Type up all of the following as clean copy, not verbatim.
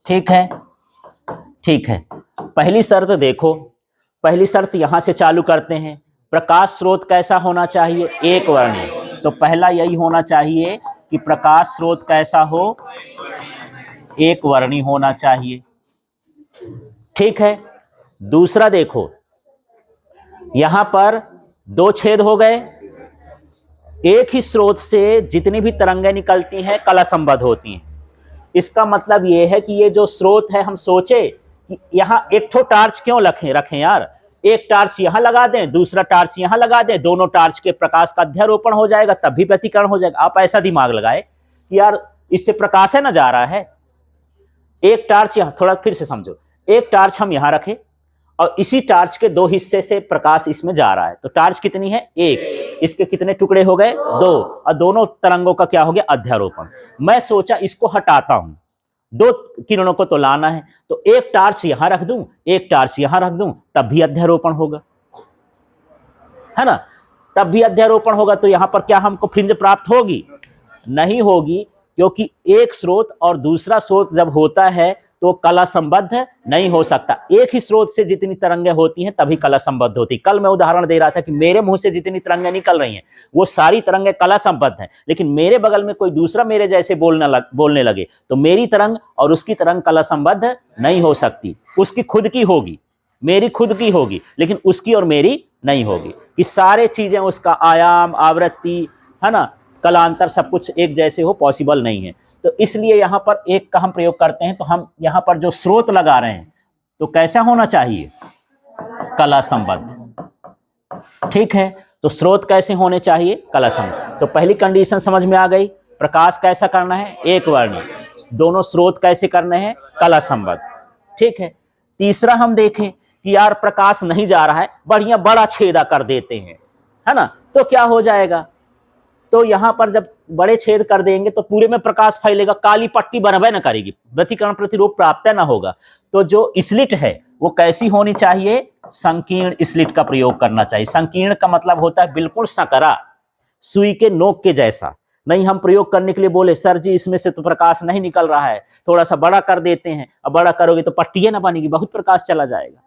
ठीक है, ठीक है। पहली शर्त देखो, पहली शर्त यहां से चालू करते हैं। प्रकाश स्रोत कैसा होना चाहिए? एक वर्णीय। तो पहला यही होना चाहिए कि प्रकाश स्रोत कैसा हो? एक वर्णीय होना चाहिए। ठीक है। दूसरा देखो, यहां पर दो छेद हो गए। एक ही स्रोत से जितनी भी तरंगें निकलती हैं कला संबद्ध होती हैं। इसका मतलब यह है कि ये जो स्रोत है, हम सोचे कि यहां एक ठो टार्च क्यों रखें यार, एक टार्च यहां लगा दें, दूसरा टार्च यहां लगा दें, दोनों टार्च के प्रकाश का अध्यारोपण हो जाएगा, तब भी प्रतिकरण हो जाएगा। आप ऐसा दिमाग लगाए कि यार इससे प्रकाश है ना जा रहा है। एक टार्च यहां, थोड़ा फिर से समझो, एक टार्च हम यहां रखें और इसी टार्च के दो हिस्से से प्रकाश इसमें जा रहा है, तो टार्च कितनी है? एक। इसके कितने टुकड़े हो गए? दो। और दोनों तरंगों का क्या हो गया? अध्यारोपण। मैं सोचा इसको हटाता हूं, दो किरणों को तो लाना है, तो एक टार्च यहां रख दूं, एक टार्च यहां रख दूं, तब भी अध्यारोपण होगा, है ना? तब भी अध्यारोपण होगा। तो यहां पर क्या हमको फ्रिंज प्राप्त होगी? नहीं होगी, क्योंकि एक स्रोत और दूसरा स्रोत जब होता है तो कला संबद्ध नहीं हो सकता। एक ही स्रोत से जितनी तरंगें होती हैं तभी कला संबद्ध होती। कल मैं उदाहरण दे रहा था कि मेरे मुंह से जितनी तरंगें निकल रही हैं वो सारी तरंगें कला संबद्ध हैं, लेकिन मेरे बगल में कोई दूसरा मेरे जैसे बोलने लगे तो मेरी तरंग और उसकी तरंग कला संबद्ध नहीं हो सकती। उसकी खुद की होगी, मेरी खुद की होगी, लेकिन उसकी और मेरी नहीं होगी। कि सारे चीजें, उसका आयाम, आवृत्ति, है ना, कलांतर, सब कुछ एक जैसे हो, पॉसिबल नहीं है। तो इसलिए यहां पर एक का हम प्रयोग करते हैं। तो हम यहां पर जो स्रोत लगा रहे हैं तो कैसा होना चाहिए? कला संबद्ध। ठीक है। तो स्रोत कैसे होने चाहिए? कला संबद्ध। तो पहली कंडीशन समझ में आ गई। प्रकाश कैसा करना है? एक वर्णीय। दोनों स्रोत कैसे करने हैं? कला संबद्ध। ठीक है। तीसरा हम देखें कि यार प्रकाश नहीं जा रहा है, बढ़िया बड़ा छेदा कर देते हैं, है ना, तो क्या हो जाएगा? तो यहां पर जब बड़े छेद कर देंगे तो पूरे में प्रकाश फैलेगा, काली पट्टी बनबे न करेगी, व्यतिकरण प्रतिरूप प्राप्त न होगा। तो जो स्लिट है वो कैसी होनी चाहिए? संकीर्ण स्लिट का प्रयोग करना चाहिए। संकीर्ण का मतलब होता है बिल्कुल सकरा, सुई के नोक के जैसा। नहीं हम प्रयोग करने के लिए बोले सर जी इसमें से तो प्रकाश नहीं निकल रहा है, थोड़ा सा बड़ा कर देते हैं। अब बड़ा करोगे तो पट्टी ना बनेगी, बहुत प्रकाश चला जाएगा।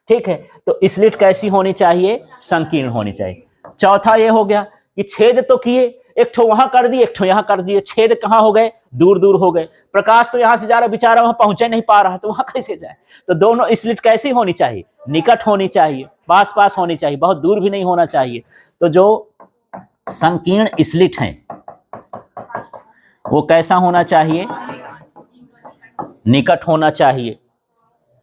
ठीक है। तो स्लिट कैसी होनी चाहिए? संकीर्ण होनी चाहिए। चौथा ये हो गया कि छेद तो किए, एक ठो वहां कर दिए, एक ठो यहां कर दिए, छेद कहां हो गए? दूर दूर हो गए। प्रकाश तो यहां से जा रहा, बेचारा वहां पहुंचे नहीं पा रहा, तो वहां कैसे जाए? तो दोनों स्लिट कैसी होनी चाहिए? निकट होनी चाहिए, पास पास होनी चाहिए, बहुत दूर भी नहीं होना चाहिए। तो जो संकीर्ण स्लिट है वो कैसा होना चाहिए? निकट होना चाहिए।